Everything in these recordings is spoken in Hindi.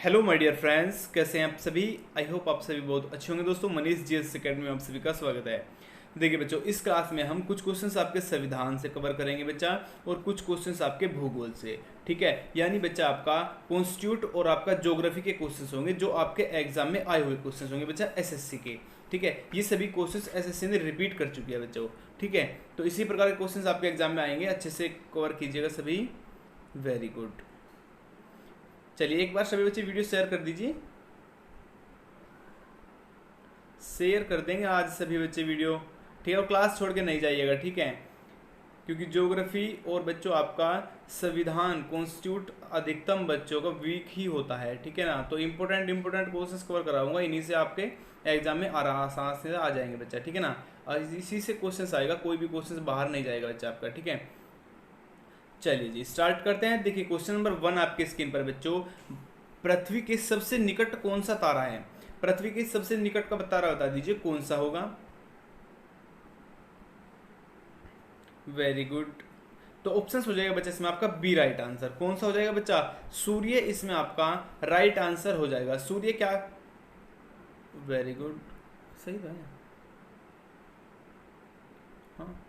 हेलो माय डियर फ्रेंड्स, कैसे हैं आप सभी। आई होप आप सभी बहुत अच्छे होंगे। दोस्तों मनीष जीएस अकेडमी में आप सभी का स्वागत है। देखिए बच्चों, इस क्लास में हम कुछ क्वेश्चंस आपके संविधान से कवर करेंगे बच्चा, और कुछ क्वेश्चंस आपके भूगोल से। ठीक है, यानी बच्चा आपका कॉन्स्टिट्यूट और आपका ज्योग्राफी के क्वेश्चंस होंगे जो आपके एग्जाम में आए हुए क्वेश्चंस होंगे बच्चा, एसएससी के। ठीक है, ये सभी क्वेश्चंस एसएससी ने रिपीट कर चुकी है बच्चों। ठीक है, तो इसी प्रकार के क्वेश्चंस आपके एग्जाम में आएंगे, अच्छे से कवर कीजिएगा सभी। Very good. चलिए एक बार सभी बच्चे वीडियो शेयर कर दीजिए, शेयर कर देंगे आज सभी बच्चे वीडियो। ठीक है, और क्लास छोड़ के नहीं जाइएगा, ठीक है, क्योंकि ज्योग्राफी और बच्चों आपका संविधान कॉन्स्टिट्यूट अधिकतम बच्चों का वीक ही होता है। ठीक है ना, तो इंपॉर्टेंट कोर्सेज कवर कराऊंगा, इन्हीं से आपके एग्जाम में आसानी से आ जाएंगे बच्चा। ठीक है ना, और इसी से क्वेश्चन आएगा, कोई भी क्वेश्चन बाहर नहीं जाएगा बच्चा आपका। ठीक है, चलिए जी स्टार्ट करते हैं। देखिए क्वेश्चन नंबर 1 आपके स्क्रीन पर बच्चों, पृथ्वी के सबसे निकट कौन सा तारा है। पृथ्वी के सबसे निकट का तारा बता दीजिए कौन सा होगा। Very good. तो ऑप्शन हो जाएगा बच्चा इसमें आपका बी राइट आंसर। कौन सा हो जाएगा बच्चा? सूर्य इसमें आपका राइट आंसर हो जाएगा। सूर्य क्या? वेरी गुड, सही था। हाँ,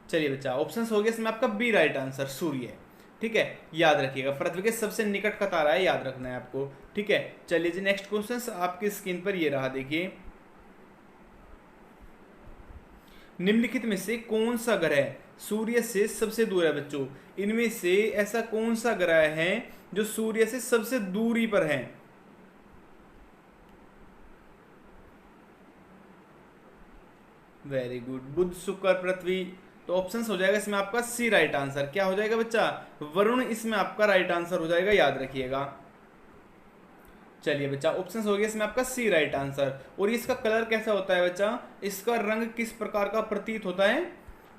चलिए बच्चा ऑप्शन हो गया इसमें आपका बी राइट आंसर, सूर्य। ठीक है, याद रखिएगा पृथ्वी के सबसे निकट का तारा है, याद रखना है आपको। ठीक है, चलिए जी नेक्स्ट क्वेश्चन आपकी स्क्रीन पर ये रहा। देखिए, निम्नलिखित में से कौन सा ग्रह सूर्य से सबसे दूर है बच्चों? इनमें से ऐसा कौन सा ग्रह है जो सूर्य से सबसे दूरी पर है? वेरी गुड, बुध शुक्र पृथ्वी। तो ऑप्शन हो जाएगा इसमें आपका सी राइट आंसर। क्या हो जाएगा बच्चा? वरुण इसमें आपका राइट आंसर हो जाएगा, याद रखिएगा। चलिए बच्चा ऑप्शन हो गया इसमें आपका सी राइट आंसर। और इसका कलर कैसा होता है बच्चा? इसका रंग किस प्रकार का प्रतीत होता है?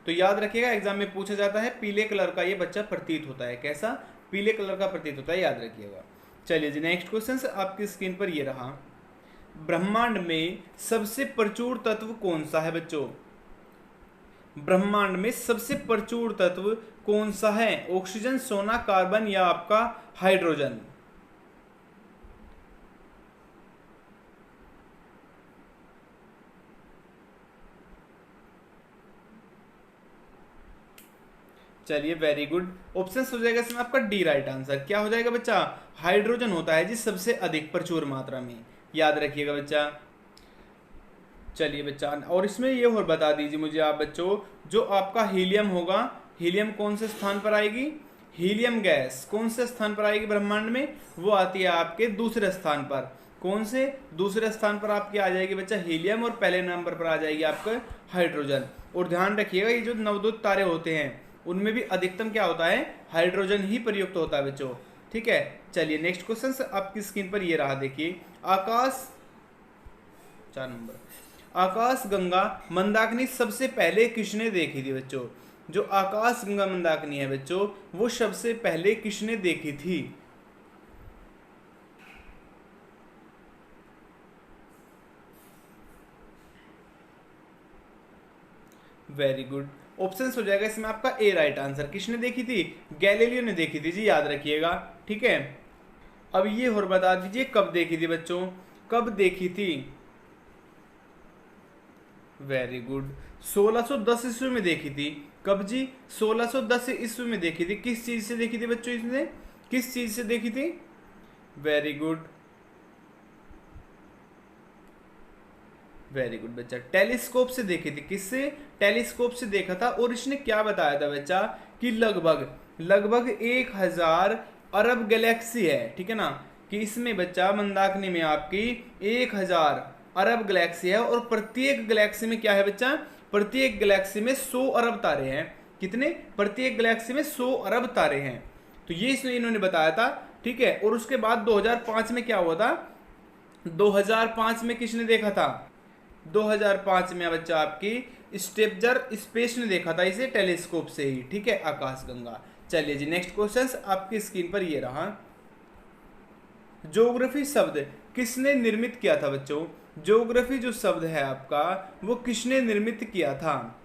तो याद रखिएगा एग्जाम में पूछा जाता है, पीले कलर का ये बच्चा प्रतीत होता है। कैसा? पीले कलर का प्रतीत होता है, याद रखिएगा। चलिए जी नेक्स्ट क्वेश्चन आपकी स्क्रीन पर ये रहा। ब्रह्मांड में सबसे प्रचुर तत्व कौन सा है बच्चों? ब्रह्मांड में सबसे प्रचुर तत्व कौन सा है? ऑक्सीजन, सोना, कार्बन या आपका हाइड्रोजन? चलिए वेरी गुड, ऑप्शन हो जाएगा इसमें आपका डी राइट आंसर। क्या हो जाएगा बच्चा? हाइड्रोजन होता है जी सबसे अधिक प्रचुर मात्रा में, याद रखिएगा बच्चा। चलिए बच्चा, और इसमें ये और बता दीजिए मुझे आप बच्चों, जो आपका हीलियम होगा, हीलियम कौन से स्थान पर आएगी? हीलियम गैस कौन से स्थान पर आएगी ब्रह्मांड में? वो आती है आपके दूसरे स्थान पर। कौन से? दूसरे स्थान पर आपकी आ जाएगी बच्चा हीलियम, और पहले नंबर पर आ जाएगी आपका हाइड्रोजन। और ध्यान रखिएगा ये जो नवदूत तारे होते हैं उनमें भी अधिकतम क्या होता है? हाइड्रोजन ही प्रयुक्त होता है बच्चों। ठीक है, चलिए नेक्स्ट क्वेश्चन आपकी स्क्रीन पर ये रहा। देखिए, आकाश 4 नंबर, आकाश गंगा मंदाकिनी सबसे पहले किसने देखी थी बच्चों? जो आकाश गंगा मंदाकिनी है बच्चों, वो सबसे पहले किसने देखी थी? वेरी गुड, ऑप्शन हो जाएगा इसमें आपका ए राइट आंसर। किसने देखी थी? गैलीलियो ने देखी थी जी, याद रखिएगा। ठीक है, अब ये और बता दीजिए कब देखी थी बच्चों, कब देखी थी? वेरी गुड, 1610 ईस्वी में देखी थी। कब जी? 1610 ईस्वी में देखी थी। किस चीज से देखी थी बच्चों इसने? किस चीज से देखी थी? वेरी गुड, वेरी गुड बच्चा, टेलीस्कोप से देखी थी। किससे? टेलीस्कोप से देखा था। और इसने क्या बताया था बच्चा कि लगभग लगभग 1000 अरब गैलेक्सी है। ठीक है ना, कि इसमें बच्चा मंदाकिनी में आपकी 1000 अरब गैलेक्सी है, और प्रत्येक गैलेक्सी में क्या है बच्चा? प्रत्येक गैलेक्सी में 100 अरब तारे हैं। कितने? प्रत्येक गैलेक्सी में 100 अरब तारे हैं। तो ये इसने इन्होंने बताया था। ठीक है, और उसके बाद 2005 में क्या हुआ था? 2005 में किसने देखा था? 2005 में बच्चा आपकी स्टेपजर स्पेस ने देखा था इसे, टेलीस्कोप से ही। ठीक है, आकाशगंगा। चलिए जी नेक्स्ट क्वेश्चन आपकी स्क्रीन पर ये रहा। ज्योग्राफी शब्द किसने निर्मित किया था बच्चों? ज्योग्राफी जो शब्द है आपका, वो किसने निर्मित किया था?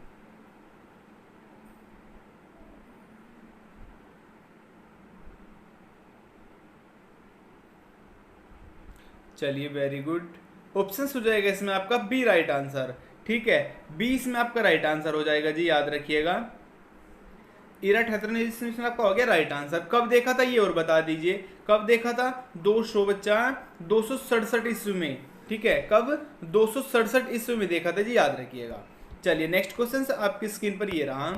चलिए वेरी गुड। ऑप्शन हो जाएगा इसमें आपका बी राइट आंसर। ठीक है, बी इसमें आपका राइट आंसर हो जाएगा जी, याद रखिएगा। इराठेथ्रोनिस इसमें आपका हो गया राइट आंसर। कब देखा था ये और बता दीजिए, कब देखा था? 200 बच्चा 267 ईस्वी में। ठीक है, कब? 267 ईस्वी में देखा था जी, याद रखिएगा। चलिए नेक्स्ट क्वेश्चन आपकी स्क्रीन पर ये रहा।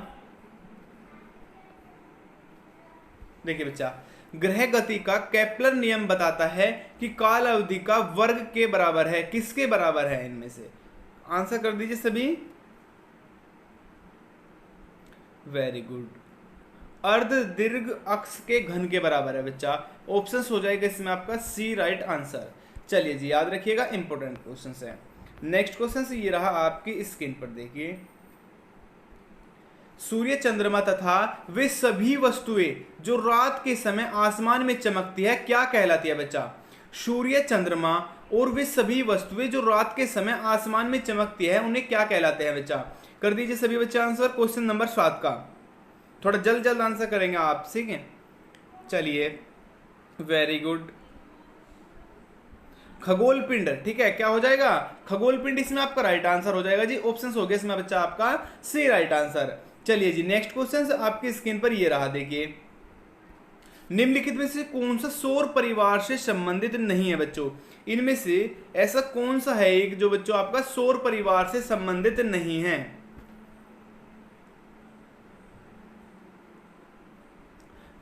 देखिए बच्चा, ग्रह गति का केपलर नियम बताता है कि काल अवधि का वर्ग के बराबर है, किसके बराबर है? इनमें से आंसर कर दीजिए सभी। वेरी गुड, अर्ध दीर्घ अक्ष के घन के बराबर है बच्चा। ऑप्शन हो जाएगा इसमें आपका सी राइट आंसर। चलिए जी, याद रखिएगा, इंपॉर्टेंट क्वेश्चन है। नेक्स्ट क्वेश्चन ये रहा आपकी स्क्रीन पर, देखिए। सूर्य, चंद्रमा तथा वे सभी वस्तुएं जो रात के समय आसमान में चमकती है क्या कहलाती है बच्चा? सूर्य, चंद्रमा और वे सभी वस्तुएं जो रात के समय आसमान में चमकती है उन्हें क्या कहलाते हैं बच्चा? कर दीजिए सभी बच्चा आंसर क्वेश्चन नंबर 7 का। थोड़ा जल्द जल्द आंसर करेंगे आप, ठीक है? चलिए वेरी गुड। खगोल पिंड, ठीक है, क्या हो जाएगा? खगोल पिंड इसमें आपका राइट आंसर हो जाएगा जी। ऑप्शन हो गया इसमें बच्चा आपका सी राइट आंसर। चलिए जी, नेक्स्ट क्वेश्चन आपकी स्क्रीन पर ये रहा, देखिए। निम्नलिखित में से कौन सा सौर परिवार से संबंधित नहीं है बच्चों? इनमें से ऐसा कौन सा है एक जो बच्चों आपका सौर परिवार से संबंधित नहीं है?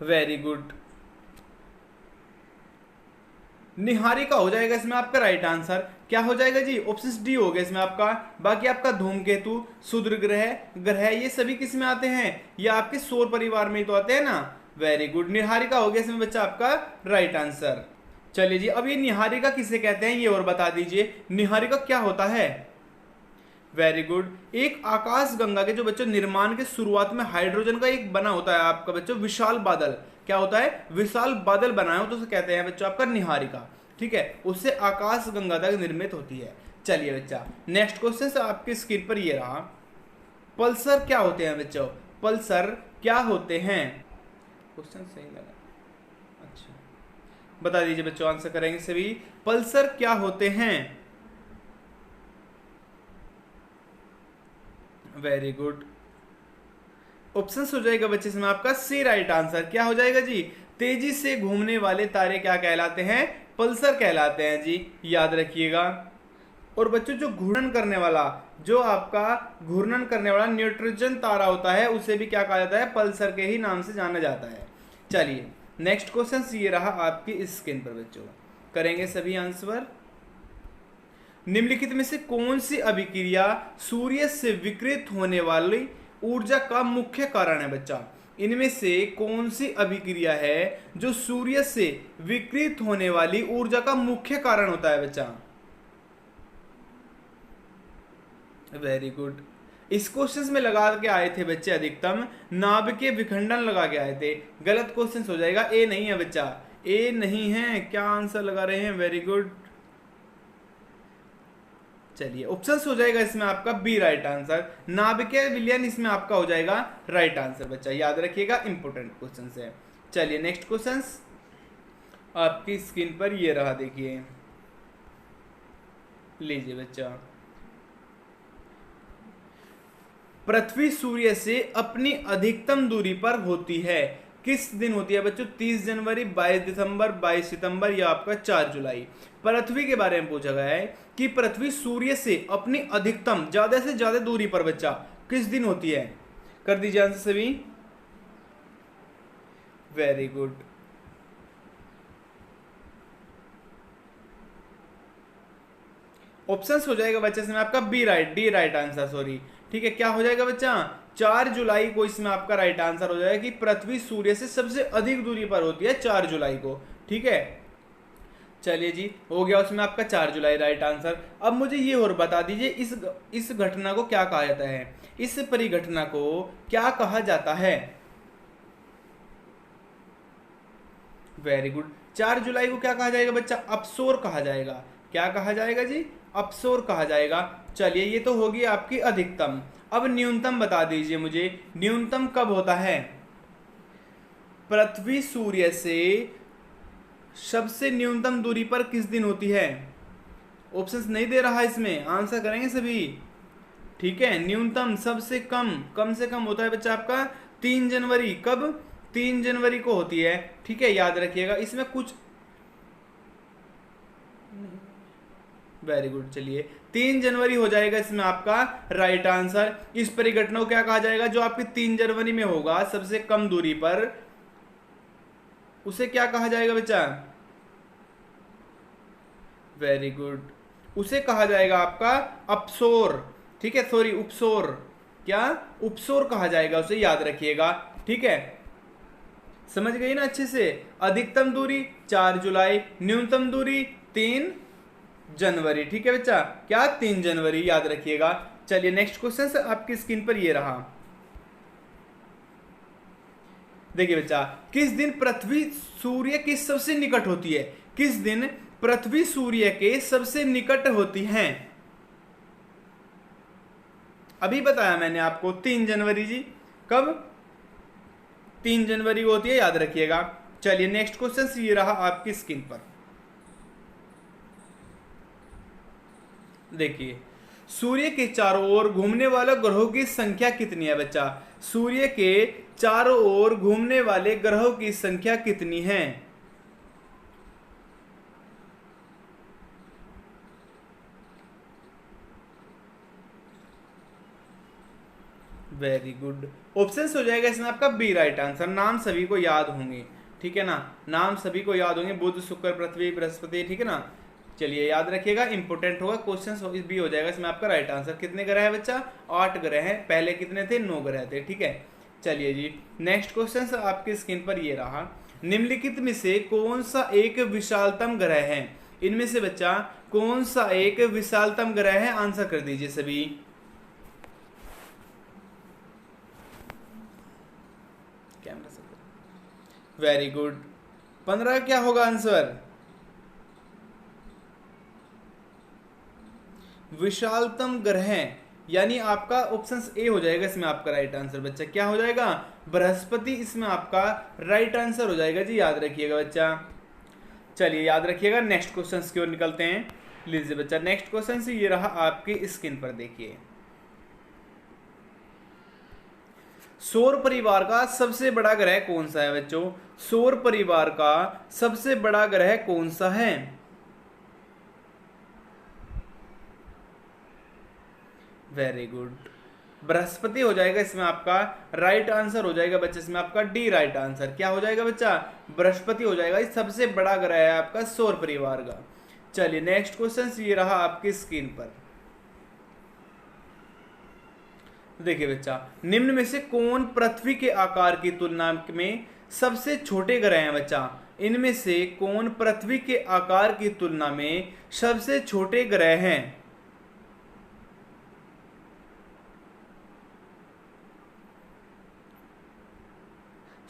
वेरी गुड, निहारिका हो जाएगा इसमें आपका राइट आंसर। क्या हो जाएगा जी? ऑप्शन डी हो गया इसमें आपका। बाकी आपका धूमकेतु, क्षुद्र ग्रह, ग्रह ये सभी किस में आते हैं? ये आपके सौर परिवार में ही तो आते हैं ना। वेरी गुड, निहारिका हो गया इसमें बच्चा आपका राइट आंसर। चलिए जी, अब ये निहारिका किसे कहते हैं ये और बता दीजिए। निहारिका क्या होता है? वेरी गुड, एक आकाश गंगा के जो बच्चों निर्माण के शुरुआत में हाइड्रोजन का एक बना होता है आपका बच्चों विशाल बादल। क्या होता है? विशाल बादल बनाए हो तो उसे कहते हैं बच्चों आपका निहारिका। ठीक है, उससे आकाश गंगा तक निर्मित होती है। चलिए बच्चा, नेक्स्ट क्वेश्चन से आपके स्क्रीन पर ये रहा। पल्सर क्या होते हैं बच्चों? पल्सर क्या होते हैं? क्वेश्चन सही लगा? अच्छा, बता दीजिए बच्चों, आंसर करेंगे सभी। पल्सर क्या होते हैं? वेरी गुड, ऑप्शन हो जाएगा बच्चे इसमें आपका सी राइट आंसर। क्या हो जाएगा जी? तेजी से घूमने वाले तारे क्या कहलाते हैं? पल्सर कहलाते हैं जी, याद रखिएगा। और बच्चों जो घूर्णन करने वाला, जो आपका घूर्णन करने वाला न्यूट्रिजन तारा होता है उसे भी क्या कहा जाता है? पल्सर के ही नाम से जाना जाता है। चलिए नेक्स्ट क्वेश्चन ये रहा आपकी स्क्रीन पर बच्चों, करेंगे सभी आंसर। निम्नलिखित में से कौन सी अभिक्रिया सूर्य से विकिरित होने वाली ऊर्जा का मुख्य कारण है बच्चा? इनमें से कौन सी अभिक्रिया है जो सूर्य से विकिरित होने वाली ऊर्जा का मुख्य कारण होता है बच्चा? वेरी गुड, इस क्वेश्चन में लगा के आए थे बच्चे अधिकतम नाभिकीय विखंडन लगा के आए थे। गलत क्वेश्चन हो जाएगा, ए नहीं है बच्चा, ए नहीं है। क्या आंसर लगा रहे हैं? Very good. चलिए ऑप्शन हो जाएगा इसमें आपका बी राइट आंसर। नाभिकीय विलयन इसमें आपका हो जाएगा राइट आंसर बच्चा, याद रखिएगा, इंपोर्टेंट क्वेश्चन है। चलिए नेक्स्ट क्वेश्चन आपकी स्क्रीन पर ये रहा, देखिए। लीजिए बच्चा, पृथ्वी सूर्य से अपनी अधिकतम दूरी पर होती है, किस दिन होती है बच्चों? 30 जनवरी, 22 दिसंबर, 22 सितंबर या आपका 4 जुलाई। पृथ्वी के बारे में पूछा गया है कि पृथ्वी सूर्य से अपनी अधिकतम ज्यादा से ज्यादा दूरी पर बच्चा किस दिन होती है? कर दीजिए आंसर सभी। वेरी गुड, ऑप्शन हो जाएगा बच्चा इसमें आपका B right, D right answer, sorry. ठीक है, क्या हो जाएगा बच्चा? 4 जुलाई को इसमें आपका राइट आंसर हो जाएगा कि पृथ्वी सूर्य से सबसे अधिक दूरी पर होती है 4 जुलाई को। ठीक है, चलिए जी, हो गया उसमें आपका 4 जुलाई राइट आंसर। अब मुझे ये और बता दीजिए, इस घटना को क्या कहा जाता है? इस परिघटना को क्या कहा जाता है? वेरी गुड, 4 जुलाई को क्या कहा जाएगा बच्चा? अपसोर कहा जाएगा। क्या कहा जाएगा जी? अपसोर कहा जाएगा। चलिए, ये तो होगी आपकी अधिकतम। अब न्यूनतम बता दीजिए मुझे, न्यूनतम कब होता है? पृथ्वी सूर्य से सबसे न्यूनतम दूरी पर किस दिन होती है? ऑप्शंस नहीं दे रहा इसमें, आंसर करेंगे सभी। ठीक है, न्यूनतम सबसे कम से कम होता है बच्चा आपका 3 जनवरी। कब? 3 जनवरी को होती है। ठीक है, याद रखिएगा। इसमें कुछ वेरी गुड। चलिए 3 जनवरी हो जाएगा इसमें आपका राइट आंसर। इस परिघटना को क्या कहा जाएगा? जो आपकी 3 जनवरी में होगा सबसे कम दूरी पर, उसे क्या कहा जाएगा बच्चा? वेरी गुड, उसे कहा जाएगा आपका अपसोर। ठीक है, सॉरी उपसोर। क्या? उपसोर कहा जाएगा उसे, याद रखिएगा। ठीक है, समझ गई ना अच्छे से? अधिकतम दूरी 4 जुलाई, न्यूनतम दूरी 3 जनवरी। ठीक है बच्चा, क्या? 3 जनवरी, याद रखिएगा। चलिए नेक्स्ट क्वेश्चन से आपकी स्क्रीन पर ये रहा। देखिए बच्चा, किस दिन पृथ्वी सूर्य के सबसे निकट होती है? किस दिन पृथ्वी सूर्य के सबसे निकट होती है? अभी बताया मैंने आपको, 3 जनवरी जी। कब? 3 जनवरी को होती है, याद रखिएगा। चलिए नेक्स्ट क्वेश्चन ये रहा आपकी स्क्रीन पर। देखिए, सूर्य के चारों ओर घूमने वाले ग्रहों की संख्या कितनी है बच्चा? सूर्य के चारों ओर घूमने वाले ग्रहों की संख्या कितनी है? Very good. ऑप्शन हो जाएगा इसमें आपका बी राइट आंसर। नाम सभी को याद होंगे, ठीक है ना? नाम सभी को याद होंगे, बुध, शुक्र, पृथ्वी, बृहस्पति। ठीक है ना? चलिए याद रखिएगा, इंपोर्टेंट होगा क्वेश्चन भी हो जाएगा इसमें आपका राइट आंसर। कितने ग्रह है बच्चा? 8 ग्रह हैं। पहले कितने थे? 9 ग्रह थे। ठीक है, चलिए जी नेक्स्ट क्वेश्चन आपकी स्क्रीन पर ये रहा। निम्नलिखित में से कौन सा एक विशालतम ग्रह है? इनमें से बच्चा कौन सा एक विशालतम ग्रह है? आंसर कर दीजिए सभी। कैमरा से वेरी गुड। 15 क्या होगा आंसर? विशालतम ग्रह, यानी आपका ऑप्शन ए हो जाएगा इसमें आपका राइट आंसर बच्चा। क्या हो जाएगा? बृहस्पति इसमें आपका राइट आंसर हो जाएगा जी, याद रखिएगा बच्चा। चलिए याद रखिएगा, नेक्स्ट क्वेश्चन की ओर निकलते हैं। लीजिए बच्चा, नेक्स्ट क्वेश्चन से ये रहा आपकी स्क्रीन पर। देखिए, सौर परिवार का सबसे बड़ा ग्रह कौन सा है बच्चों? सौर परिवार का सबसे बड़ा ग्रह कौन सा है? वेरी गुड, बृहस्पति हो जाएगा इसमें आपका राइट आंसर हो जाएगा बच्चे। इसमें आपका डी राइट आंसर। क्या हो जाएगा बच्चा? बृहस्पति हो जाएगा। ये सबसे बड़ा ग्रह है आपका सौर परिवार का। चलिए नेक्स्ट क्वेश्चन ये रहा आपकी स्क्रीन पर। देखिए बच्चा, निम्न में से कौन पृथ्वी के आकार की तुलना में सबसे छोटे ग्रह हैं बच्चा? इनमें से कौन पृथ्वी के आकार की तुलना में सबसे छोटे ग्रह हैं?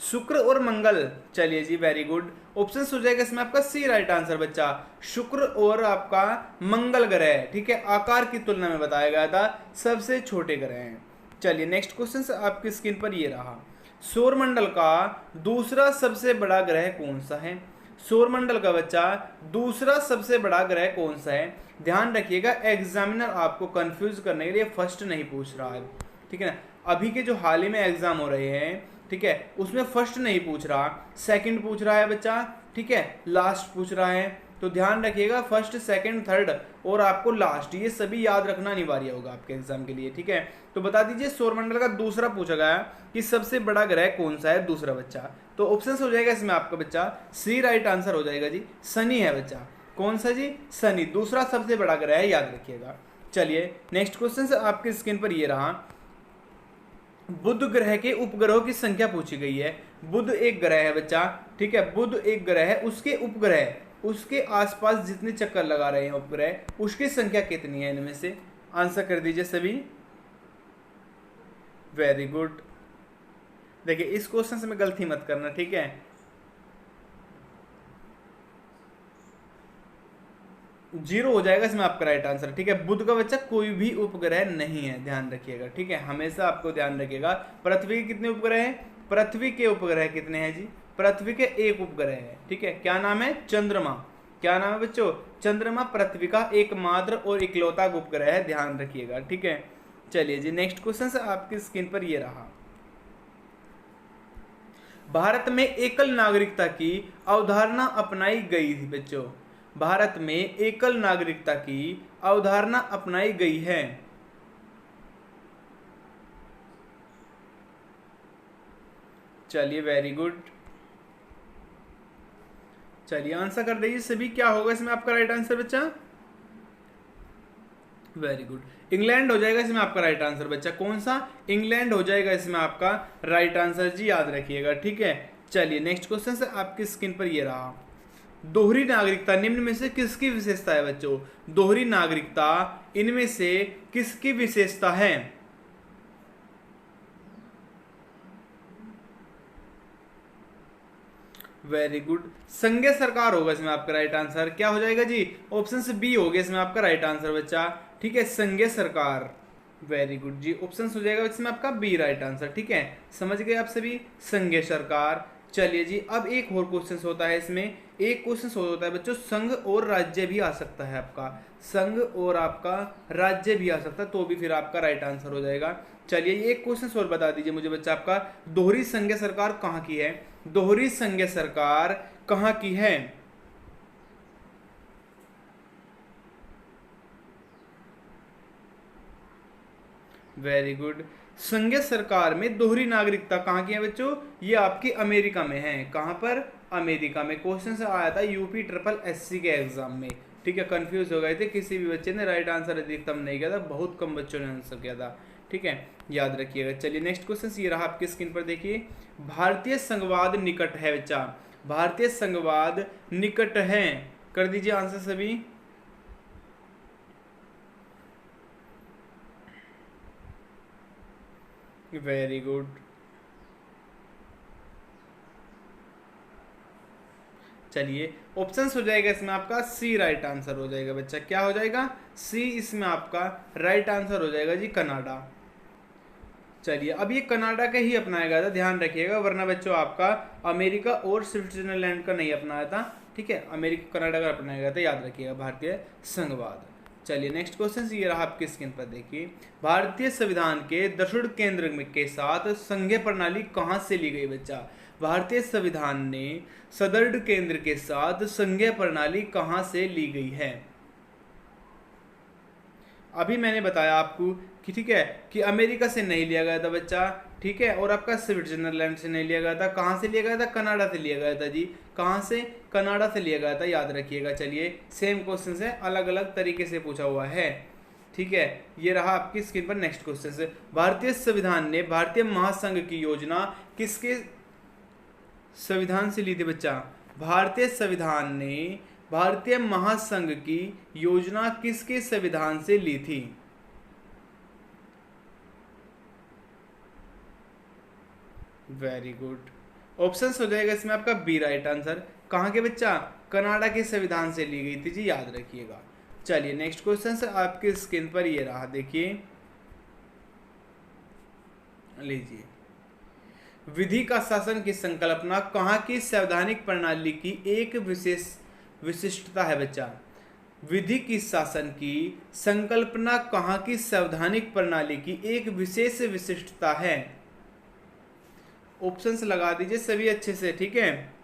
शुक्र और मंगल। चलिए जी वेरी गुड, ऑप्शन हो जाएगा इसमें आपका सी राइट आंसर बच्चा। शुक्र और आपका मंगल ग्रह, ठीक है, आकार की तुलना में बताया गया था सबसे छोटे ग्रह हैं। चलिए नेक्स्ट क्वेश्चन आपकी स्क्रीन पर ये रहा। सौरमंडल का दूसरा सबसे बड़ा ग्रह कौन सा है? सौरमंडल का बच्चा दूसरा सबसे बड़ा ग्रह कौन सा है? ध्यान रखिएगा, एग्जामिनर आपको कंफ्यूज करने के लिए फर्स्ट नहीं पूछ रहा है, ठीक है ना? अभी के जो हाल ही में एग्जाम हो रहे हैं, ठीक है, उसमें फर्स्ट नहीं पूछ रहा, सेकंड पूछ रहा है बच्चा, ठीक है, लास्ट पूछ रहा है। तो ध्यान रखिएगा, फर्स्ट, सेकंड, थर्ड और आपको लास्ट, ये सभी याद रखना अनिवार्य होगा आपके एग्जाम के लिए, ठीक है? तो बता दीजिए, सौरमंडल का दूसरा पूछा गया कि सबसे बड़ा ग्रह कौन सा है दूसरा बच्चा। तो ऑप्शन हो जाएगा इसमें आपका बच्चा सी राइट आंसर हो जाएगा जी, शनि है बच्चा। कौन सा जी? शनि, दूसरा सबसे बड़ा ग्रह है, याद रखिएगा। चलिए नेक्स्ट क्वेश्चन से आपके स्क्रीन पर ये रहा। बुध ग्रह के उपग्रहों की संख्या पूछी गई है। बुध एक ग्रह है बच्चा, ठीक है, बुध एक ग्रह है, उसके उपग्रह, उसके आसपास जितने चक्कर लगा रहे हैं उपग्रह, उसकी संख्या कितनी है इनमें से? आंसर कर दीजिए सभी। Very good. देखिए इस क्वेश्चन से में गलती मत करना, ठीक है? जीरो हो जाएगा इसमें आपका राइट आंसर, ठीक है? बुध का बच्चा कोई भी उपग्रह नहीं है, ध्यान रखिएगा, ठीक है? हमेशा आपको ध्यान रखिएगा। पृथ्वी के कितने उपग्रह हैं? पृथ्वी के उपग्रह कितने हैं जी? पृथ्वी के एक उपग्रह है, ठीक है? क्या नाम है? चंद्रमा। क्या नाम है बच्चों? चंद्रमा पृथ्वी का एकमात्र और इकलौता उपग्रह है, ध्यान रखिएगा, ठीक है। चलिए जी नेक्स्ट क्वेश्चन से आपकी स्क्रीन पर ये रहा। भारत में एकल नागरिकता की अवधारणा अपनाई गई थी बच्चों। भारत में एकल नागरिकता की अवधारणा अपनाई गई है। चलिए वेरी गुड। चलिए आंसर कर दीजिए सभी, क्या होगा इसमें आपका राइट आंसर बच्चा? वेरी गुड, इंग्लैंड हो जाएगा इसमें आपका राइट आंसर बच्चा। कौन सा? इंग्लैंड हो जाएगा इसमें आपका राइट आंसर जी, याद रखिएगा, ठीक है। चलिए नेक्स्ट क्वेश्चन से आपकी स्क्रीन पर ये रहा। दोहरी नागरिकता निम्न में से किसकी विशेषता है बच्चों? दोहरी नागरिकता इनमें से किसकी विशेषता है? वेरी गुड, संघीय सरकार होगा इसमें आपका राइट आंसर। क्या हो जाएगा जी? ऑप्शन से बी हो गया इसमें आपका राइट आंसर बच्चा, ठीक है, संघीय सरकार। वेरी गुड जी, ऑप्शन हो जाएगा इसमें आपका बी राइट आंसर, ठीक है, समझ गए आप सभी, संघीय सरकार। चलिए जी अब एक और क्वेश्चन होता है इसमें, एक क्वेश्चन होता है बच्चों, संघ और राज्य भी आ सकता है आपका, संघ और आपका राज्य भी आ सकता है, तो भी फिर आपका राइट आंसर हो जाएगा। चलिए एक क्वेश्चन और बता दीजिए मुझे बच्चा, आपका दोहरी संघीय सरकार कहाँ की है? दोहरी संघीय सरकार कहाँ की है? वेरी गुड, संघीय सरकार में दोहरी नागरिकता कहाँ की है बच्चों? ये आपकी अमेरिका में है। कहाँ पर? अमेरिका में। क्वेश्चन से आया था यूपी ट्रिपल एससी के एग्जाम में, ठीक है, कंफ्यूज हो गए थे, किसी भी बच्चे ने राइट आंसर अधिकतम नहीं किया था, बहुत कम बच्चों ने आंसर किया था, ठीक है, याद रखिएगा। चलिए नेक्स्ट क्वेश्चन ये रहा आपकी स्क्रीन पर, देखिए, भारतीय संघवाद निकट है बच्चा, भारतीय संघवाद निकट है, कर दीजिए आंसर सभी। Very good. चलिए ऑप्शंस हो जाएगा इसमें आपका सी राइट आंसर हो जाएगा बच्चा। क्या हो जाएगा? सी इसमें आपका राइट आंसर हो जाएगा जी, कनाडा। चलिए अब ये कनाडा का ही अपनाया गया था, ध्यान रखिएगा, वरना बच्चों आपका अमेरिका और स्विट्जरलैंड का नहीं अपनाया था, ठीक है, अमेरिका कनाडा का अपनाया गया था, याद रखिएगा, भारतीय संघवाद। चलिए नेक्स्ट क्वेश्चन ये रहा आपकी स्क्रीन पर, देखिए, भारतीय संविधान के दक्षिण केंद्र के साथ संघीय प्रणाली कहाँ से ली गई बच्चा? भारतीय संविधान ने सदर्ड केंद्र के साथ संघीय प्रणाली कहाँ से ली गई है? अभी मैंने बताया आपको कि ठीक है कि अमेरिका से नहीं लिया गया था बच्चा, ठीक है, और आपका स्विट्जरलैंड से नहीं लिया गया था, कहाँ से लिया गया था? कनाडा से लिया गया था जी। कहाँ से? कनाडा से लिया गया था, याद रखिएगा। चलिए सेम क्वेश्चन से अलग अलग तरीके से पूछा हुआ है, ठीक है। ये रहा आपकी स्क्रीन पर नेक्स्ट क्वेश्चन से, भारतीय संविधान ने भारतीय महासंघ की योजना किसके संविधान से ली थी बच्चा? भारतीय संविधान ने भारतीय महासंघ की योजना किसके संविधान से ली थी? वेरी गुड, ऑप्शंस हो जाएगा इसमें आपका बी राइट आंसर। कहाँ के बच्चा? कनाडा के संविधान से ली गई थी जी, याद रखिएगा। चलिए नेक्स्ट क्वेश्चन से आपके स्क्रीन पर ये रहा, देखिए, लीजिए, विधि का शासन की संकल्पना कहाँ की संवैधानिक प्रणाली की एक विशिष्टता है बच्चा? विधि की शासन की संकल्पना कहाँ की संवैधानिक प्रणाली की एक विशेष विशिष्टता है? ऑप्शंस लगा दीजिए सभी अच्छे से, ठीक है।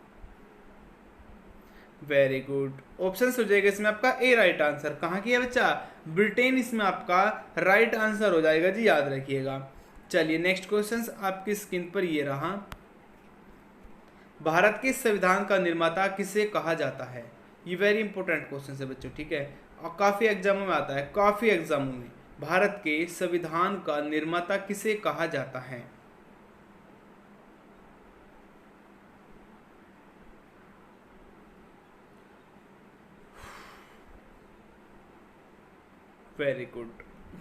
वेरी गुड, ऑप्शंस हो जाएगा इसमें आपका ए राइट आंसर। कहाँ की है बच्चा? ब्रिटेन इसमें आपका राइट आंसर हो जाएगा जी, याद रखिएगा। चलिए नेक्स्ट क्वेश्चन आपकी स्क्रीन पर ये रहा, भारत के संविधान का निर्माता किसे कहा जाता है? ये वेरी इंपॉर्टेंट क्वेश्चन है बच्चों, ठीक है, और काफी एग्जामों में आता है, काफी एग्जामों में, भारत के संविधान का निर्माता किसे कहा जाता है? वेरी गुड,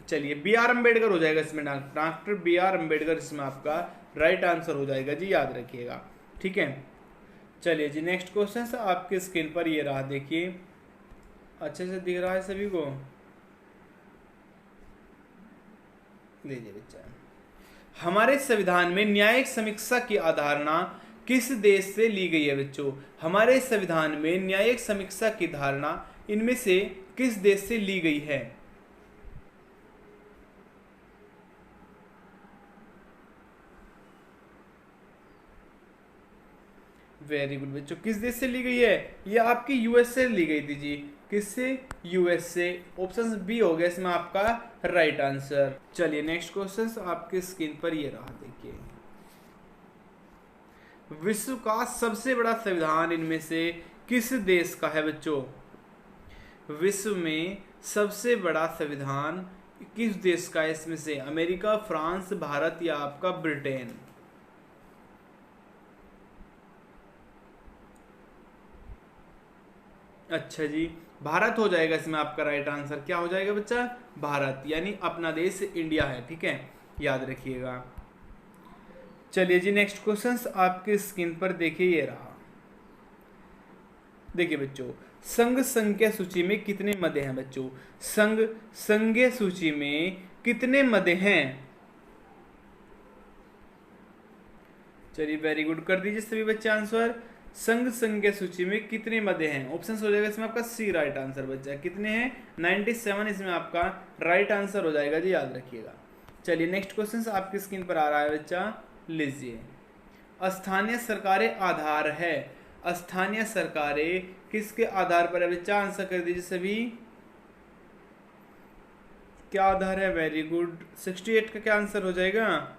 चलिए बी आर अम्बेडकर हो जाएगा इसमें, डॉक्टर बी आर अम्बेडकर इसमें आपका राइट आंसर हो जाएगा जी, याद रखिएगा, ठीक है। चलिए जी नेक्स्ट क्वेश्चन आपके स्क्रीन पर ये रहा, देखिए, अच्छे से दिख रहा है सभी को? लीजिए बच्चा, हमारे संविधान में न्यायिक समीक्षा की अवधारणा किस देश से ली गई है बच्चों? हमारे संविधान में न्यायिक समीक्षा की धारणा इनमें से किस देश से ली गई है? वेरी गुड बच्चों, किस देश से ली गई है? ये आपकी यूएस से ली गई थी जी। किससे? यूएस से। ऑप्शन बी हो गया इसमें आपका राइट आंसर। चलिए नेक्स्ट क्वेश्चन आपके स्क्रीन पर ये रहा, देखिए। विश्व का सबसे बड़ा संविधान इनमें से किस देश का है बच्चों? विश्व में सबसे बड़ा संविधान किस देश का है इसमें से? अमेरिका, फ्रांस, भारत या आपका ब्रिटेन? अच्छा जी, भारत हो जाएगा इसमें आपका राइट आंसर। क्या हो जाएगा बच्चा? भारत, यानी अपना देश इंडिया है, ठीक है, याद रखिएगा। चलिए जी नेक्स्ट क्वेश्चन आपके स्क्रीन पर देखिए, ये रहा। देखिए बच्चों, संघ संख्या सूची में कितने मदे हैं बच्चों? संघ संघीय सूची में कितने मदे हैं? चलिए वेरी गुड, कर दीजिए सभी बच्चे आंसर। संघ संख्या सूची में कितने मदे हैं? ऑप्शन हो जाएगा इसमें आपका सी राइट आंसर बच्चा। कितने हैं? 97 इसमें आपका राइट आंसर हो जाएगा जी, याद रखिएगा। चलिए नेक्स्ट क्वेश्चन आपकी स्क्रीन पर आ रहा है बच्चा, लीजिए। स्थानीय सरकारें आधार है। स्थानीय सरकारें किसके आधार पर है बच्चा? आंसर कर दीजिए सभी। क्या आधार है? वेरी गुड, 68 का क्या आंसर हो जाएगा?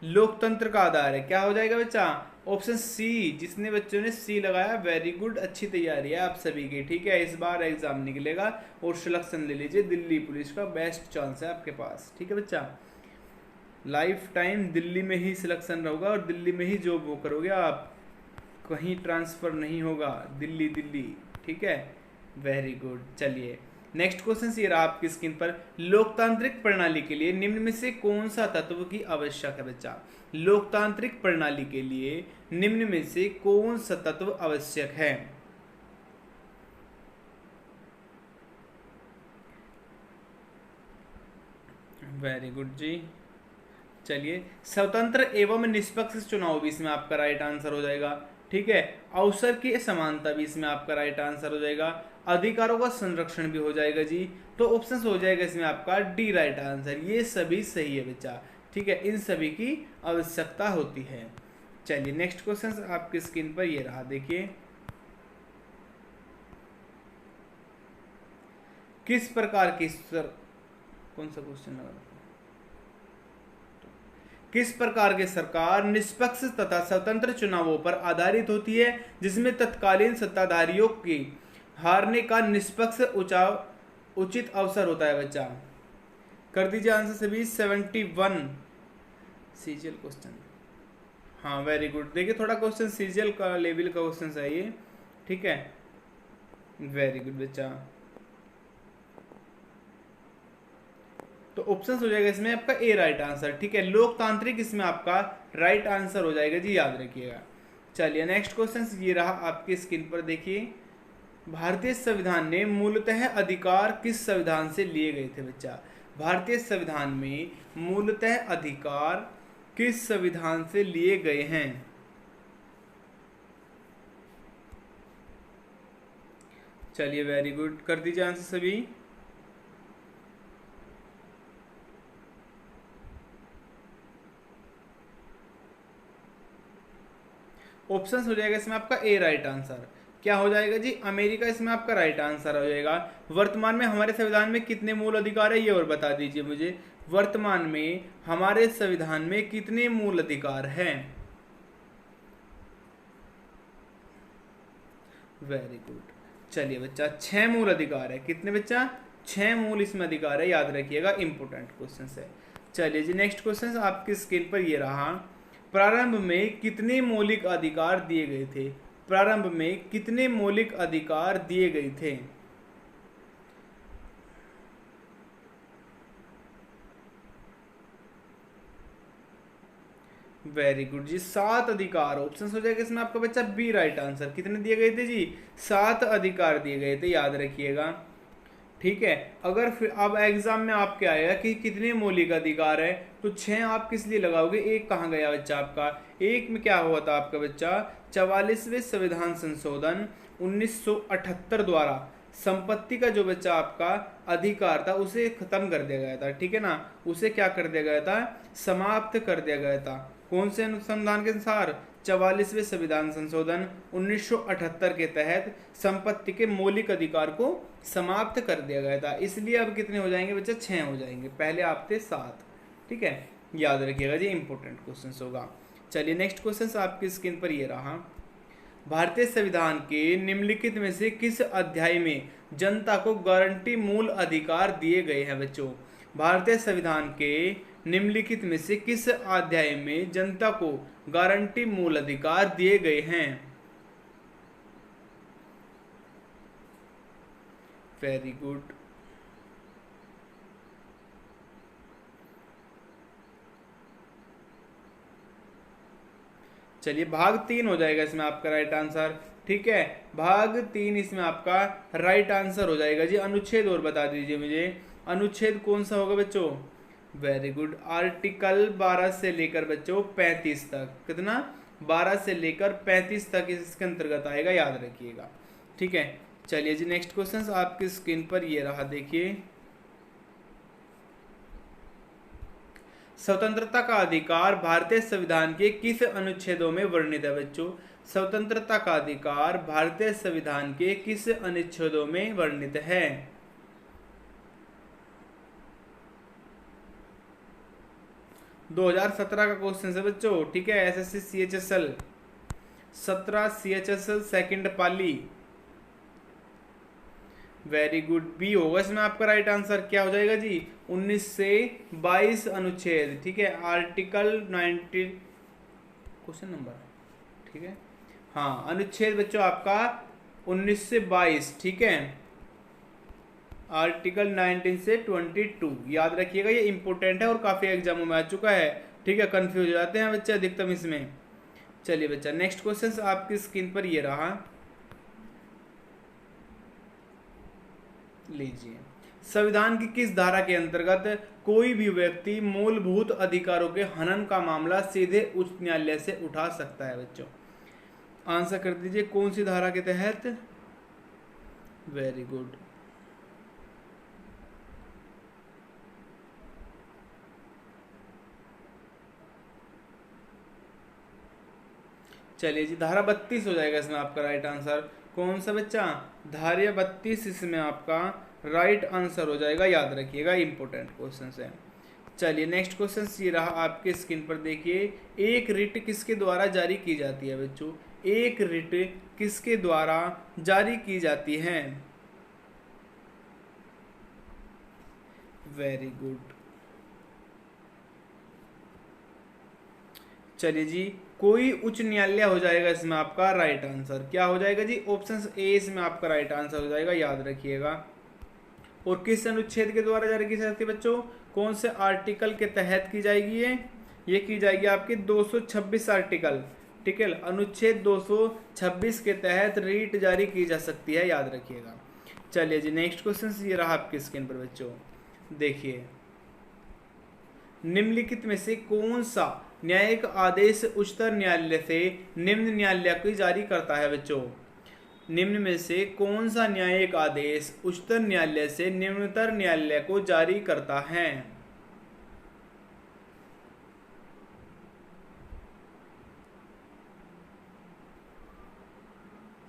लोकतंत्र का आधार है। क्या हो जाएगा बच्चा? Option C. जिसने बच्चों ने सी लगाया, वेरी गुड, अच्छी तैयारी है आप सभी की, ठीक है। इस बार एग्जाम निकलेगा और सिलेक्शन ले लीजिए, दिल्ली पुलिस का बेस्ट चांस है आपके पास, ठीक है बच्चा। लाइफ टाइम दिल्ली में ही सिलेक्शन होगा और दिल्ली में ही जॉब वो करोगे आप, कहीं ट्रांसफर नहीं होगा, दिल्ली दिल्ली, ठीक है, वेरी गुड। चलिए नेक्स्ट क्वेश्चन ये रहा आपकी स्क्रीन पर। लोकतांत्रिक प्रणाली के लिए निम्न में से कौन सा तत्व की आवश्यक है बच्चा? लोकतांत्रिक प्रणाली के लिए निम्न में से कौन सा तत्व आवश्यक है? वेरी गुड जी। चलिए, स्वतंत्र एवं निष्पक्ष चुनाव भी इसमें आपका राइट आंसर हो जाएगा, ठीक है। अवसर की समानता भी इसमें आपका राइट आंसर हो जाएगा। अधिकारों का संरक्षण भी हो जाएगा जी। तो ऑप्शन हो जाएगा इसमें आपका डी राइट आंसर। ये सभी सही है बच्चा, ठीक है, इन सभी की आवश्यकता होती है। चलिए नेक्स्ट क्वेश्चन आपकी स्क्रीन पर ये रहा, देखिए। किस प्रकार की कौन सा क्वेश्चन लगा? किस प्रकार की सरकार निष्पक्ष तथा स्वतंत्र चुनावों पर आधारित होती है, जिसमें तत्कालीन सत्ताधारियों की हारने का निष्पक्ष उचित अवसर होता है बच्चा? कर दीजिए आंसर सभी। 71 सीजीएल क्वेश्चन। हाँ वेरी गुड, देखिए थोड़ा क्वेश्चन सीजीएल का लेवल का क्वेश्चन है ये, ठीक है, वेरी गुड बच्चा। तो ऑप्शन हो जाएगा इसमें आपका ए राइट आंसर, ठीक है। लोकतांत्रिक इसमें आपका राइट आंसर हो जाएगा जी, याद रखिएगा। चलिए नेक्स्ट क्वेश्चन ये रहा आपकी स्क्रीन पर, देखिए। भारतीय संविधान ने मूलतः अधिकार किस संविधान से लिए गए थे बच्चा? भारतीय संविधान में मूलतः अधिकार किस संविधान से लिए गए हैं? चलिए वेरी गुड, कर दीजिए आंसर सभी। ऑप्शन हो जाएगा इसमें आपका ए राइट आंसर। क्या हो जाएगा जी? अमेरिका इसमें आपका राइट आंसर हो जाएगा। वर्तमान में हमारे संविधान में कितने मूल अधिकार है ये और बता दीजिए मुझे। वर्तमान में हमारे संविधान में कितने मूल अधिकार हैं? Very good. चलिए बच्चा, 6 मूल अधिकार है। कितने बच्चा? 6 मूल इसमें अधिकार है, याद रखिएगा, इंपोर्टेंट क्वेश्चन है। चलिए जी नेक्स्ट क्वेश्चन आपकी स्क्रीन पर ये रहा। प्रारंभ में कितने मौलिक अधिकार दिए गए थे? प्रारंभ में कितने मौलिक अधिकार दिए गए थे? वेरी गुड जी, 7 अधिकार। ऑप्शन हो जाएगा इसमें आपका बच्चा बी राइट आंसर। कितने दिए गए थे जी? 7 अधिकार दिए गए थे, याद रखिएगा, ठीक है। अगर फिर अब एग्जाम में आपके आएगा कि कितने मौलिक अधिकार है, तो 6 आप किस लिए लगाओगे, एक कहाँ गया बच्चा आपका, एक में क्या हुआ था आपका बच्चा, 44वें संविधान संशोधन 1978 द्वारा संपत्ति का जो बच्चा आपका अधिकार था उसे खत्म कर दिया गया था, ठीक है ना, उसे क्या कर दिया गया था, समाप्त कर दिया गया था। कौन से अनुसंधान के अनुसार, 44वें संविधान संशोधन 1978 के तहत संपत्ति के मौलिक अधिकार को समाप्त कर दिया गया था। इसलिए अब कितने हो जाएंगे बच्चा, 6 हो जाएंगे, पहले आप थे 7, ठीक है, याद रखिएगा जी, इंपॉर्टेंट क्वेश्चन होगा। चलिए नेक्स्ट क्वेश्चन आपकी स्क्रीन पर ये रहा, भारतीय संविधान के निम्नलिखित में से किस अध्याय में जनता को गारंटी मूल अधिकार दिए गए हैं बच्चों, भारतीय संविधान के निम्नलिखित में से किस अध्याय में जनता को गारंटी मूल अधिकार दिए गए हैं। Very good. चलिए भाग 3 हो जाएगा इसमें आपका राइट आंसर, ठीक है, भाग 3 इसमें आपका राइट आंसर हो जाएगा जी। अनुच्छेद और बता दीजिए मुझे, अनुच्छेद कौन सा होगा बच्चों, वेरी गुड, आर्टिकल 12 से लेकर बच्चों 35 तक, कितना, 12 से लेकर 35 तक इसके अंतर्गत आएगा, याद रखिएगा, ठीक है। चलिए जी नेक्स्ट क्वेश्चन आपकी स्क्रीन पर ये रहा, देखिए, स्वतंत्रता का अधिकार भारतीय संविधान के किस अनुच्छेदों में वर्णित है बच्चों, स्वतंत्रता का अधिकार भारतीय संविधान के किस अनुच्छेदों में वर्णित है। दो 2017 का क्वेश्चन है बच्चों, ठीक है, एसएससी सीएचएसएल 17 सीएचएसएल सेकंड पाली, वेरी गुड, बी होगा इसमें आपका राइट आंसर, क्या हो जाएगा जी, 19 से 22 अनुच्छेद, ठीक है, आर्टिकल 19 क्वेश्चन नंबर, ठीक है, हाँ, अनुच्छेद बच्चों आपका 19 से 22, ठीक है, आर्टिकल 19 से 22, याद रखिएगा, ये इंपॉर्टेंट है और काफी एग्जामों में आ चुका है, ठीक है, कंफ्यूज हो जाते हैं बच्चे अधिकतम इसमें। चलिए बच्चा नेक्स्ट क्वेश्चन आपकी स्क्रीन पर ये रहा, लीजिए, संविधान की किस धारा के अंतर्गत कोई भी व्यक्ति मूलभूत अधिकारों के हनन का मामला सीधे उच्च न्यायालय से उठा सकता है बच्चों, आंसर कर दीजिए, कौन सी धारा के तहत, वेरी गुड, चलिए जी धारा 32 हो जाएगा इसमें आपका राइट आंसर, कौन सा बच्चा, धारा 32 इसमें आपका राइट आंसर हो जाएगा, याद रखिएगा, इंपॉर्टेंट क्वेश्चन है। चलिए नेक्स्ट क्वेश्चन ये रहा आपके स्क्रीन पर, देखिए, एक रिट किसके द्वारा जारी की जाती है बच्चों, एक रिट किसके द्वारा जारी की जाती है, वेरी गुड। चलिए जी, कोई उच्च न्यायालय हो जाएगा इसमें आपका राइट आंसर, क्या हो जाएगा जी, ऑप्शन ए इसमें आपका राइट आंसर हो जाएगा, याद रखिएगा। और किस अनुच्छेद के द्वारा जारी की जाती है बच्चों, कौन से आर्टिकल के तहत की जाएगी ये की जाएगी आपकी 226 आर्टिकल, ठीक है, अनुच्छेद 226 के तहत रीट जारी की जा सकती है, याद रखिएगा। चलिए जी नेक्स्ट क्वेश्चन ये रहा आपकी स्क्रीन पर बच्चों, देखिए, निम्नलिखित में से कौन सा न्यायिक आदेश उच्चतर न्यायालय से निम्न न्यायालय को जारी करता है बच्चों, निम्न में से कौन सा न्यायिक आदेश उच्चतर न्यायालय से निम्नतर न्यायालय को जारी करता है,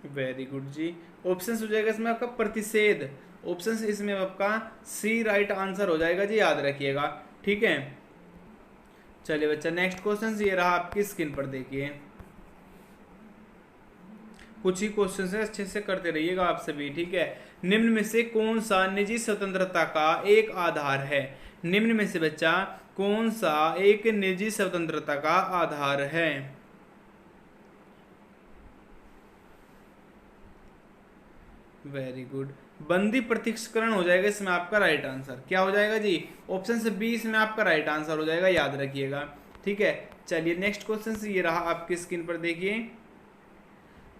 वेरी गुड जी, ऑप्शन हो जाएगा इसमें आपका प्रतिषेध, ऑप्शन इसमें आपका सी राइट आंसर हो जाएगा जी, याद रखिएगा, ठीक है। चलिए बच्चा नेक्स्ट क्वेश्चन ये रहा आपकी स्क्रीन पर, देखिए, कुछ ही क्वेश्चन है, अच्छे से करते रहिएगा आप सभी, ठीक है। निम्न में से कौन सा निजी स्वतंत्रता का एक आधार है, निम्न में से बच्चा कौन सा एक निजी स्वतंत्रता का आधार है, वेरी गुड, बंदी प्रत्यक्षकरण हो जाएगा इसमें आपका राइट आंसर, क्या हो जाएगा जी, ऑप्शन से बी इसमें आपका राइट आंसर हो जाएगा, याद रखिएगा, ठीक है। चलिए नेक्स्ट क्वेश्चन ये रहा आपकी स्क्रीन पर, देखिए,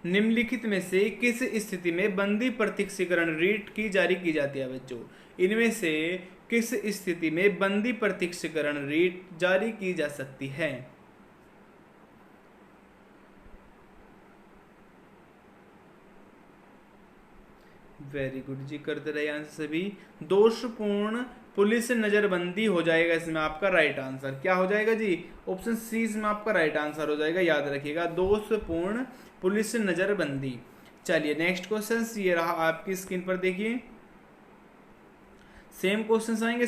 निम्नलिखित में से किस स्थिति में बंदी प्रत्यक्षीकरण रीट की जारी की जाती है बच्चों? इनमें से किस स्थिति में बंदी प्रत्यक्षीकरण रीट जारी की जा सकती है? वेरी गुड जी, करते रहे आंसर सभी। दोषपूर्ण पुलिस नजरबंदी हो जाएगा इसमें आपका राइट आंसर। क्या हो जाएगा जी? ऑप्शन सी इसमें आपका राइट आंसर हो जाएगा, याद रखिएगा, दोषपूर्ण पुलिस नजरबंदी। चलिए नेक्स्ट क्वेश्चन ये रहा आपकी स्क्रीन पर, देखिए सेम क्वेश्चंस आएंगे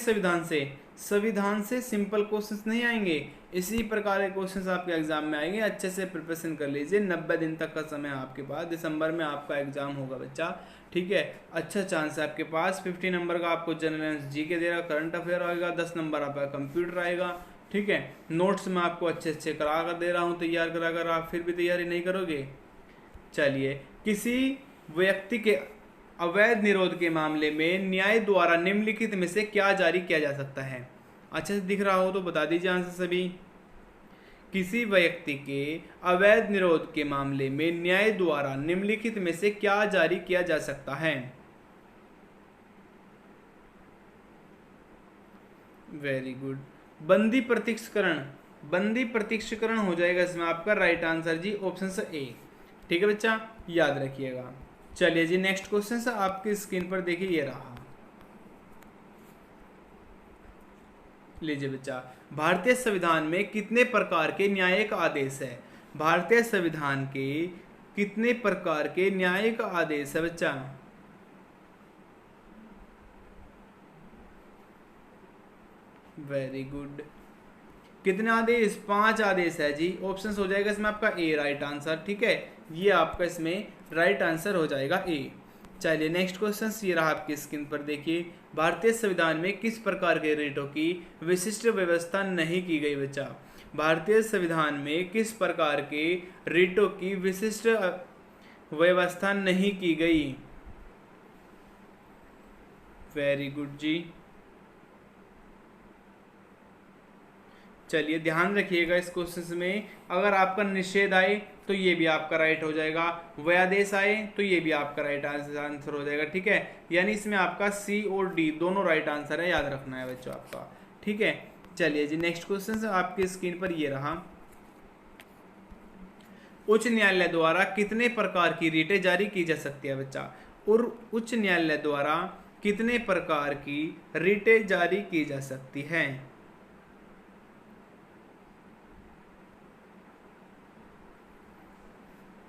संविधान से सिंपल क्वेश्चंस नहीं आएंगे, इसी प्रकार के क्वेश्चंस आपके एग्जाम में आएंगे। अच्छे से प्रिपरेशन कर लीजिए, 90 दिन तक का समय आपके पास, दिसंबर में आपका एग्जाम होगा बच्चा, ठीक है। अच्छा चांस है आपके पास। 50 नंबर का आपको जनरल जीके दे रहा, करंट अफेयर आएगा, 10 नंबर आपका कंप्यूटर आएगा, ठीक है। नोट्स मैं आपको अच्छे अच्छे करा कर दे रहा हूँ, तैयार करा कर, आप फिर भी तैयारी नहीं करोगे। चलिए, किसी व्यक्ति के अवैध निरोध के मामले में न्याय द्वारा निम्नलिखित में से क्या जारी किया जा सकता है? अच्छे से दिख रहा हो तो बता दीजिए आंसर सभी। किसी व्यक्ति के अवैध निरोध के मामले में न्याय द्वारा निम्नलिखित में से क्या जारी किया जा सकता है? वेरी गुड, बंदी प्रत्यक्षीकरण हो जाएगा इसमें आपका राइट आंसर जी, ऑप्शन से ए, ठीक है बच्चा, याद रखिएगा। चलिए जी नेक्स्ट क्वेश्चन से आपकी स्क्रीन पर देखिए, ये रहा, लीजिए बच्चा। भारतीय संविधान में कितने प्रकार के न्यायिक आदेश है? भारतीय संविधान के कितने प्रकार के न्यायिक आदेश है बच्चा? वेरी गुड, कितने आदेश? 5 आदेश है जी, ऑप्शन हो जाएगा इसमें आपका ए राइट आंसर, ठीक है, ये आपका इसमें राइट आंसर हो जाएगा ए। चलिए नेक्स्ट क्वेश्चन ये रहा आपकी स्क्रीन पर, देखिए भारतीय संविधान में किस प्रकार के रिटों की विशिष्ट व्यवस्था नहीं की गई बच्चा? भारतीय संविधान में किस प्रकार के रिटों की विशिष्ट व्यवस्था नहीं की गई? वेरी गुड जी, चलिए ध्यान रखिएगा इस क्वेश्चन में, अगर आपका निषेध आए तो ये भी आपका राइट हो जाएगा, व्यादेश आए तो ये भी आपका राइट आंसर हो जाएगा, ठीक है। यानी इसमें आपका सी और डी दोनों राइट आंसर है, याद रखना है बच्चों आपका, ठीक है। चलिए जी नेक्स्ट क्वेश्चन आपकी स्क्रीन पर ये रहा, उच्च न्यायालय द्वारा कितने प्रकार की रिटें जारी की जा सकती है बच्चा? और उच्च न्यायालय द्वारा कितने प्रकार की रिटें जारी की जा सकती है?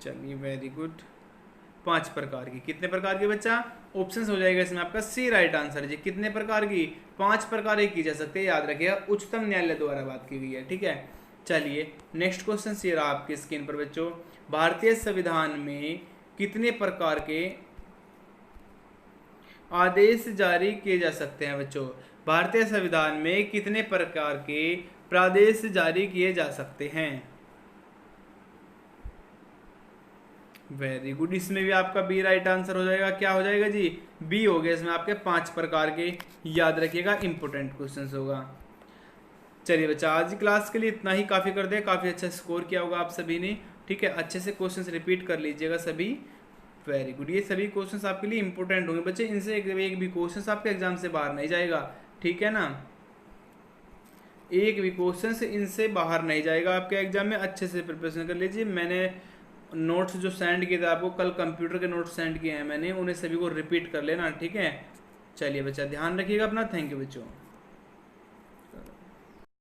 चलिए वेरी गुड, 5 प्रकार की। कितने प्रकार की बच्चा? ऑप्शन हो जाएगा इसमें आपका सी राइट आंसर जी, कितने प्रकार की? 5 प्रकार की जा सकती है, याद रखिएगा, उच्चतम न्यायालय द्वारा बात की गई है, ठीक है। चलिए नेक्स्ट क्वेश्चन ये रहा आपकी स्क्रीन पर बच्चों, भारतीय संविधान में कितने प्रकार के आदेश जारी किए जा सकते हैं बच्चों? भारतीय संविधान में कितने प्रकार के प्रादेश जारी किए जा सकते हैं? वेरी गुड, इसमें भी आपका बी राइट आंसर हो जाएगा। क्या हो जाएगा जी? बी हो गया, इसमें आपके 5 प्रकार के, याद रखिएगा, इंपोर्टेंट क्वेश्चन होगा। चलिए बच्चा, आज की क्लास के लिए इतना ही काफ़ी कर दे, काफ़ी अच्छा स्कोर किया होगा आप सभी ने, ठीक है। अच्छे से क्वेश्चंस रिपीट कर लीजिएगा सभी। वेरी गुड, ये सभी क्वेश्चंस आपके लिए इंपॉर्टेंट होंगे बच्चे, इनसे एक भी क्वेश्चंस आपके एग्जाम से बाहर नहीं जाएगा, ठीक है ना। एक भी क्वेश्चन इनसे बाहर नहीं जाएगा आपके एग्जाम में, अच्छे से प्रिपरेशन कर लीजिए। मैंने नोट्स जो सेंड किए थे आपको, कल कंप्यूटर के नोट्स सेंड किए हैं मैंने, उन्हें सभी को रिपीट कर लेना, ठीक है। चलिए बच्चा, ध्यान रखिएगा अपना, थैंक यू बच्चों।